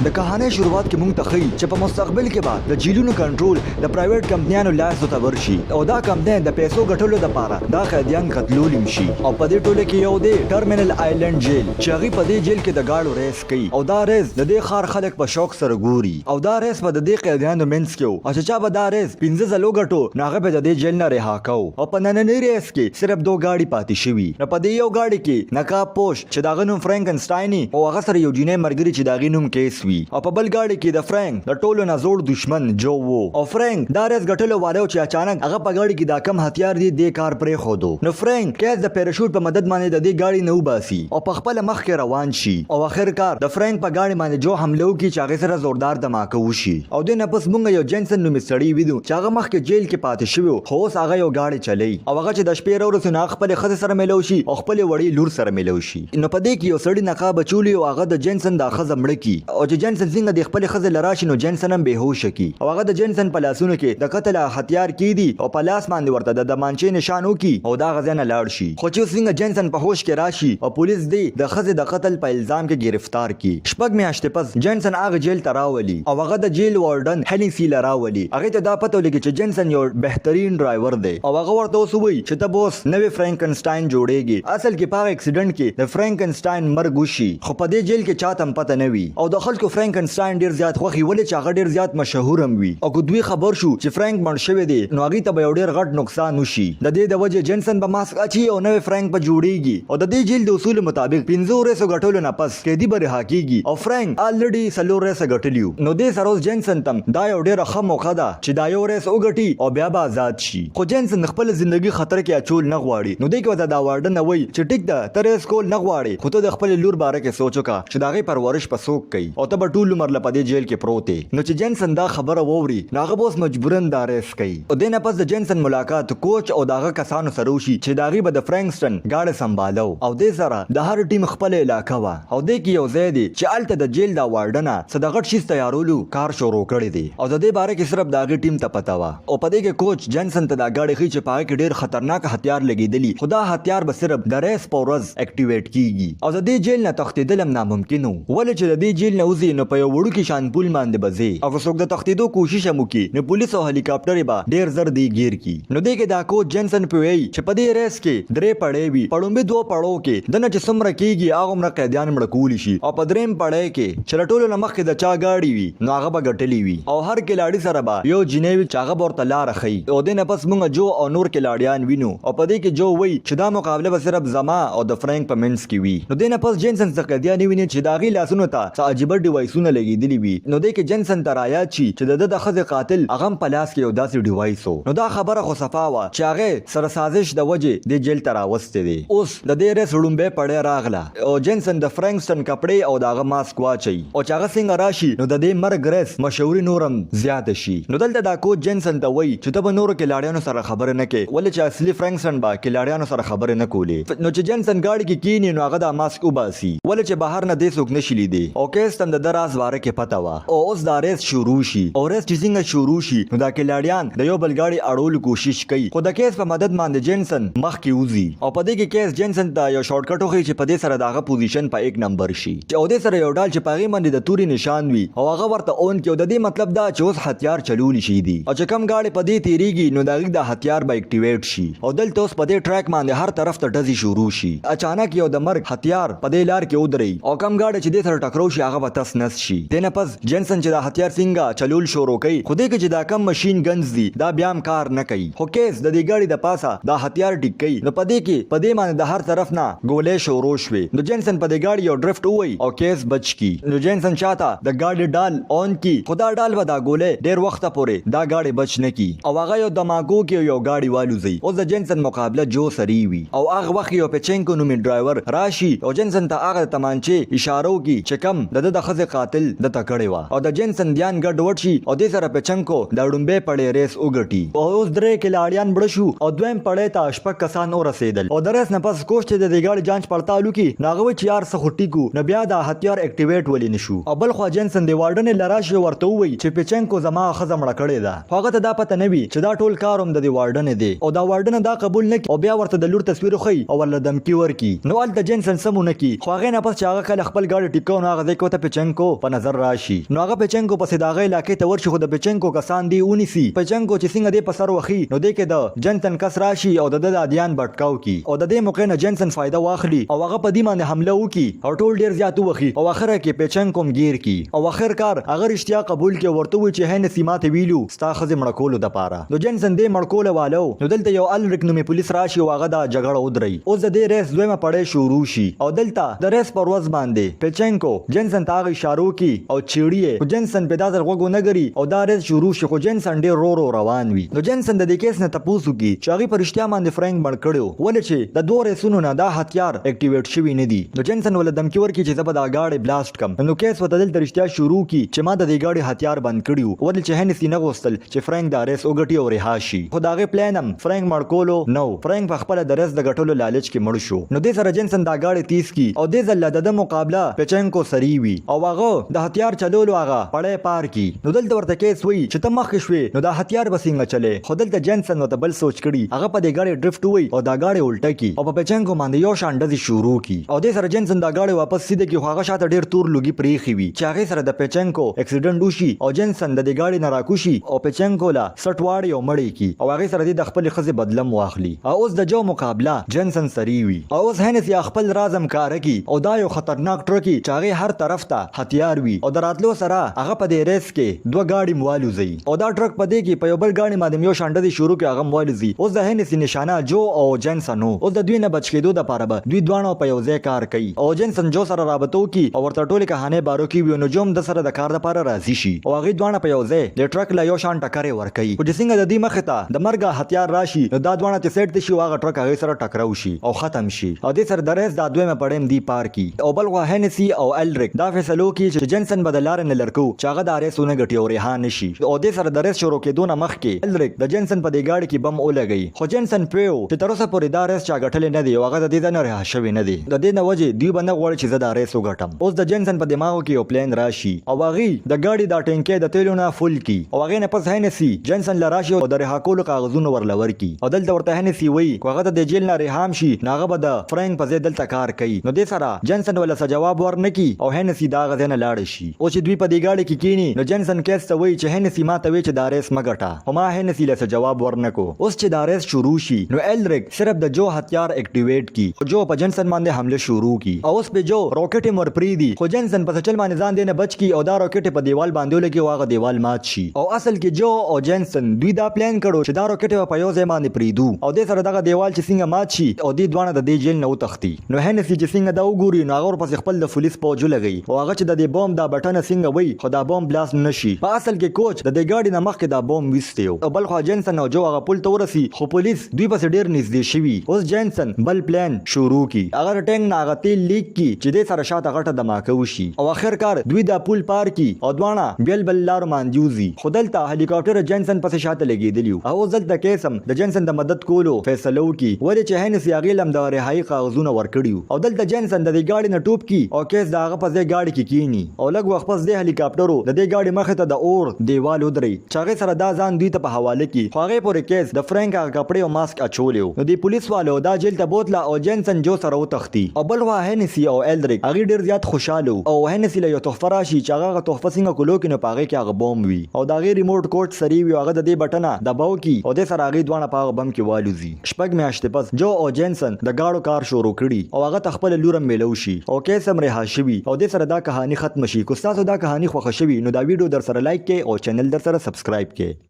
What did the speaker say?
د کہانی شروعات کې مونږ ته ښیي چې په مستقبل کې به د جیلونو کنټرول د پرایویټ کمپنیانو لاسو ته ورشي او دا کمپنۍ د پیسو ګټلو لپاره دا قیدیان قتلولی شي او په دې ټوله کې یو دی ټرمینل آیلند جیل چې هغه په دې جیل کې د گاډو ریس کوي او دا ریس د دې خار خلک په شوق سره ګوري او دا ریس په د دې قیدیانو منځ کې او چې چا به دا ریس 15 ځلو ګټو نو هغه به د دې جیل نه رها کو او په نننۍ ریس کې صرف 2 گاډي پاتې شوي نو په دې یو گاډي کې نقاب پوش چې داغه نوم فرانکنسټاین او هغه سره یو جینۍ مرګري چې داغه نوم کیس وي او په بل گاډي کې د فرانک د ټولو نه زوړ دشمن جو وو او فرانک دا ریس ګټلو والو چې اچانک هغه په گاډي کې دا کم هتیار دی د کار پرې خودو نو فرانک کیس د پیراشوټ په مدد باندې د دې گاډي نه وباسي او په خپل مخ کې روان شي او اخر کار د فرانک په گاډي باندې جو حمله وکړي چې هغه سره زوردار دماکه وشي او د نه پس مونږ یو جنسن نومي سړی ویدو چې هغه مخکې جیل کې پاتې شوی خو اوس هغه یو گاډي چلی او هغه چې د شپې راورسو نه خپل خزه سره ملو شي او خپل وړي لور سره ملو شي نو په دې کې یو سړی نقاب چولی او هغه د جنسن د خزه مړ کی او چې جنسن څنګه د خپل خزه لراشي نو جنسن هم بهوش کی او هغه د جنسن په لاسونو کې د قتل هتیار کی دي او په لاس باندې ورته د دمانچې نشان وکي او دا غزنه لاړ شي خو چې څنګه جنسن په هوش کې راشي او پولیس دی د خزه د قتل په الزام کې گرفتار کی شپږ میاشتې پس جنسن هغه جیل ته راولي او هغه د جیل وارډن هلی سی راولي هغه ته دا پته لګي چې جنسن یو بهترین ډرایور دی او هغه ورته وسوي چې ته بوس نوې فرانکنسټاین جوړیږي اصل کې په اکسیډنټ کې د فرانکنسټاین مرګ وشي خو په دې جیل کې چاته پته نه وي او د خلکو فرانکنسټاین ډیر زیات خوخي ولې چې هغه ډیر زیات مشهور هم وي او کو دوی خبر شو چې فرانک مړ شوی دی نو هغه ته به یو ډیر غټ نقصان وشي د دې د وجه جنسن به ماسک اچي او نوې فرانک په جوړیږي او د دې جیل د اصول مطابق 15 ورځې غټولو نه پس قیدی به رها کیږي او فرانک الریډي سلور ورځې غټلیو نو دې سروز جنسن تم دا یو ډیر ښه موقع ده چې دا یو ورځ وګټي او بیا به آزاد شي خو جنسن خپل ژوندۍ خطر کې اچول نه غواړي نو دې کې دا وارډن وای چې ټیک ده تر اسکول نه غواړي خو ته د خپل لور باره کې سوچو کا چې دا غي پرورش په سوک کوي او ته به ټول عمر لپاره جیل کې پروت نو چې جنسن دا خبره ووري ناغه بوس مجبورن دا ریس کوي او دینه پس د جنسن ملاقات کوچ او داغه کسانو سره وشي چې داغي به د فرانکسټن گاډه سمبالو او دې سره د هر ټیم خپل علاقه وا او دې کې یو ځای دی چې الته د جیل دا وارډنه صدغټ شي تیارولو کار شروع کړی دی او د دې باره کې صرف داغي ټیم ته پتا وا او په دې کې کوچ جنسن ته دا گاډي خي چې پای کې ډیر خطرناک هتیار لګیدلی خدا هتیار به صرف د ریس پورز اکټیویټ کیږي او د دې جیل نه تښتیدل هم ناممکن وو ولې چې د دې جیل نه وځي نو په یو وړو کې شان پول باندې بځي او څوک د تښتیدو کوشش هم وکړي نو پولیس او هلیکاپټر به ډیر زر دی گیر کی نو دې کې دا کوچ جنسن په وی چې په دې ریس کې درې پړې وي پړومبه دوه پړو کې دنه چې سمره کیږي هغه مر قیدیان مړ کولی شي او په دریم پړې کې چرټولو نمخ کې د چا گاډي وي نو هغه به ګټلی وي او هر کلاړي سره به یو جنیوي چاغه ورته لار خي او دې نه پس مونږ جو او نور کلاړیان وینو او په دې کې جو وی چې دا مقابله به صرف زما او د فرانک په منځ کې وي نو دې نه پس جنسن څخه قیدیان ویني چې داغي لاسونو ته څه عجیب ډیوایسونه لګیدلی وي نو دې کې جنسن ترایا چې د خزه قاتل هغه په لاس کې یو داسې ډیوایس نو دا خبره خو صفاوه چې هغه سره سازش د وجه د جیل ته راوسته دي اوس د دې ریس وړومبه پړې راغله او جنسن د فرانکسټن کپړې او داغه ماسک واچي او چې هغه څنګه راشي نو د دې مرګ ریس مشهوري نورم زیات شي نو دلته دا کوچ جنسن ته وای چې ته به نورو کې لاړیانو سره خبره نه کې ولې چې اصلي فرانکسټن با کې لاړیانو سره خبره نه کولې نو چې جنسن گاډي کې کینی نو هغه د ماسک وباسي ولې چې بهر نه دې څوک نشي لیدي او کیس تم د دراز واره کې پتا وا او اوس دا ریس شروع شي او ریس چې څنګه شروع شي نو دا کې لاړیان د یو بل گاډي اړول کوشش کوي خو د کیس په مدد باندې جنسن مخ کې وزي او په دې کې کیس جنسن ته یو شارټ کټ وخی چې په دې سره داغه پوزیشن په 1 نمبر شي چې او دې سره یو ډال چې پاغي باندې د توري نشان وي او هغه ورته اون کې د دې مطلب دا چې اوس هتیار چلول شي دي او چې کم گاډي په دې تیریږي نو داغه د هتیار به اکټیویټ شي او دلته اوس په دې ټریک باندې هر طرف ته ډزي شروع شي اچانک یو د مرګ هتیار په دې لار کې ودري او کم گاډي چې دې سره ټکرو شي هغه به تاس نس شي دنه پس جنسن چې د هتیار څنګه چلول شروع کوي خو دې کې چې دا کم ماشين گنز دي دا بیا هم کار نه کوي خو کیس د دې گاډي د پاسه دا هتیار ټیک کوي نو په دې کې په دې باندې د هر طرف نه ګولې شروع شوي نو جنسن په دې گاډي یو ډرفټ وای او کیس بچ کی نو جنسن چاته د گاډي ډال اون کی خدا ډال ودا ګولې ډیر وخت پورې دا گاډي بچ نه کی او هغه یو دماغو کې یو گاډي والوزي او د جنسن مقابله جو سری وي او هغه وخت یو پچینکو نومي ډرایور راشي او جنسن ته هغه تمانچه اشاره وکي چې کم د خزه قاتل د تکړه وا او د جنسن دیان ګډ وټ شي او د سره پچنکو د ډومبه پړې ریس وګټي او اوس درې کلاړیان بړ شو او دویم پړې ته شپږ کسان اور رسیدل او درس نه پس کوشش د دې گاډي جانچ پړتالو کی ناغه چې یار سخټی کو نه بیا د هتیار اکټیویټ ولې نشو او بل خو جنسن دی وارډن لراشه ورته وی چې پچنکو زما خزه مړ کړي دا هغه ته دا پته نه وی چې دا ټول کاروم د وارډن دی او دا وارډن دا قبول نه او بیا ورته د لور تصویر خو او ول دمکی ورکی نو ال د جنسن سمونه کی خو هغه نه پس چې هغه خپل گاډي ټیکو نه هغه کوته پچنکو پیچنکو په نظر راشي نو هغه پیچنکو پسې د هغه علاقې ته ورشي خو د پیچنکو کسان دی ونیسي پیچنکو چې څنګه دی په سر وخی نو دی کې د جنسن کس راشي او د ادیان بټکاو کی او د دې موقع نه جنسن فائدہ واخلي او هغه په دې باندې حمله وکي او ټول ډیر زیات وخی او اخر کې پیچنکو گیر کی او اخر کار اگر اشتیا قبول کې ورته وی چې هنه سیمات ویلو ستا خزه مړکول د پاره نو جنسن دې مړکول والو نو دلته یو الریک نومي پولیس راشي او هغه د جګړه ودري اوس د دې ریس دویمه پړې شروع شي او دلته د ریس پر ورځ باندې پیچنکو جنسن ته اشاره کی او چیړي جنسن په داسر وګو نګري او دا ریس شروع شي خو جنسن ډیر رو روان وي نو جنسن د دې کیس نه تاسو کی چې هغه پر اشتیا باندې فرانک مړ کړو ولې چې د دوه ریسونو نه دا هتیار اکټیویټ شوی نه دي نو جنسن ول دمکی ورکی چې زبر دا گاډي بلاست کم نو کیس وته دل درشتیا شروع کی چې ما د دې گاډي هتیار بند کړیو ولې چې هنسي نه غوستل چې فرانک دا ریس وګټي او رها شي خو داغه پلانم فرانک مړ کولو نو فرانک په خپل د ریس د غټلو لالچ کې مړ شو نو دې سره جنسن دا گاډي تیز کی او دې ځل د مقابله پیچنکو سری وی او هغه د هتیار چلولو هغه پړې پار کی نو دلته ورته کیس وی چې ته مخ شوي نو دا هتیار بسنګ چلے خو دلته جنسن وته بل سوچ کړي هغه په دې گاډي ډریفټ وی او دا گاډي الټه کی او په پیچنکو باندې یو شاندزي شروع کی او دې سره جنسن دا گاډي واپس سیده کی هغه شاته ډیر تور لوګي پریخي وی چې هغه سره د پیچنکو اکسیډنټ وشي او جنسن د دې گاډي نه راکوشي او پیچنکو لا سټواړي او مړی کی او هغه سره د خپل خزه بدلم واخلي او اوس د جو مقابله جنسن سری وی او اوس هنسي خپل رازم کار کی او دا یو خطرناک ټرکی چې هغه هر طرف ته هتیار وی او دراتلو سره هغه په دې ریس کې دوه گاډي موالوزي او دا ټرک په دې کې په یو بل گاډي باندې یو شاندزي شروع کې هغه موالوزي اوس د هنسي نشانه جو او جنسن اوس د دوی نه بچ کېدو د پاره به دوی دوانو په یو ځای کار کوي او جنسن جو سره رابطو کی او ورته ټوله کہانی بارو کی ویو نو جوم د سره د کار د پاره راضي شي او هغه دوانه په یو ځای د ټرک لا یو شان ټکرې ور کوي او جسنګ د دې مخه ته د مرګ هتیار راشي نو دا دوانه چې سیټ شي هغه ټرک هغه سره ټکراو شي او ختم شي او د سر د ریس د دویمه پړم دی پار کی او بل غو هنسي او الریک دا فیصلو کی چې جنسن بدلار نه لړکو چې هغه د ریسونه غټي او ریحان شي او د سر د ریس شروع کېدو نه مخ کې الریک د جنسن په دی گاډي کې بم ولګي خو جنسن پیو چې تر اوسه پورې دا ریس چا غټل نه دی او هغه د دې نه رها شوی نه دی د دې نه وجه دی باندې غوړ چې زدا ریس وګټم اوس د جنسن په دماغو کې یو پلان راشي او هغه د گاډي د ټینکې د تیلو نه فل کی او هغه نه پس هنسي جنسن لراشي او د رها کولو کاغذونه ورلور کی او دلته ورته هنسي وی هغه د جیل نه رهام شي ناغه به د فرانک په ځای دلته کار کوي نو دې سره جنسن ولا څه جواب ورنکي او هنسي دا غزنه لاړ شي او چې دوی په دې گاډي کې کینی نو جنسن کیس ته وی چې هنسي ما ته وی چې دا ریس مګټه او ما هنسي له څه جواب ورنکو اوس چې دا ریس شروع شي نو الریک صرف د جو هتیار اکټیویټ کی او جو په جنسن باندې حمله شروع کی او اوس په جو راکټ مر پری دی خو جنسن په چل باندې ځان دینه بچ کی او دا راکټ په دیوال باندې لګي واغه دیوال مات شي او اصل کې جو او جنسن دوی دا پلان کړو چې دا راکټ په یو ځای باندې پریدو او د سره دغه دیوال چې څنګه مات شي او دې دوانه د دې جیل نه وتختی نو هنسي چې څنګه دا وګوري نو هغه په خپل د پولیس پوجو لګي او هغه چې د دې بم دا بټن څنګه وای خو دا بم بلاست نشي په اصل کې کوچ د دې گاډي نه مخکې دا بم وستیو او بل خو جنسن او جو هغه پول تورسي خو پولیس دوی په ډیر نږدې شوی اوس جنسن بل پلان شروع کی اگر ټینګ نه هغه تیل لیک کی چې دې سره شاته غټه دماکه وشي او اخر کار دوی دا پول پار کی او دوانه بیل لار مانجوزي خدلته هلیکاپټر جنسن پس شاته لګیدلیو او دلته کیسم د جنسن د مدد کولو فیصلو کی ولې چې هنسي هغه لم د رهایی کاغذونه ورکړیو او دلته جنسن د دې گاډي نه ټوپ کی او کیس داغه په ځای گاډي کې کینی او لږ وخت پس د هلیکاپټرو د دې گاډي مخه ته د اور دیوال ودري چې سره دا ځان دوی ته په حواله کی خو هغه پورې کیس د فرانک هغه کپڑے او ماسک اچولیو نو د پولیس والو دا جیل ته بوتله او جنسن جو سره وتختی او بل وا هنسي او الریک هغه ډیر زیات خوشاله او هنسي له یو تحفه راشي چې هغه تحفه څنګه کولو کې نه پاغه کې هغه بم وی او دا غیر ریموټ کوټ سری وی هغه د دې بټنه دباو کی او د سره هغه دوانه پاغه بم کې والوزي شپږ میاشتې پس جو او جنسن د گاډو کار شروع کړي او هغه تخپل لورم ملو شي او کیسم رها شوی او د سره دا کہانی ختم شي کو تاسو دا کہانی خوښ شوی نو دا ویډیو در سره لایک کې او چینل در سره سبسکرایب کې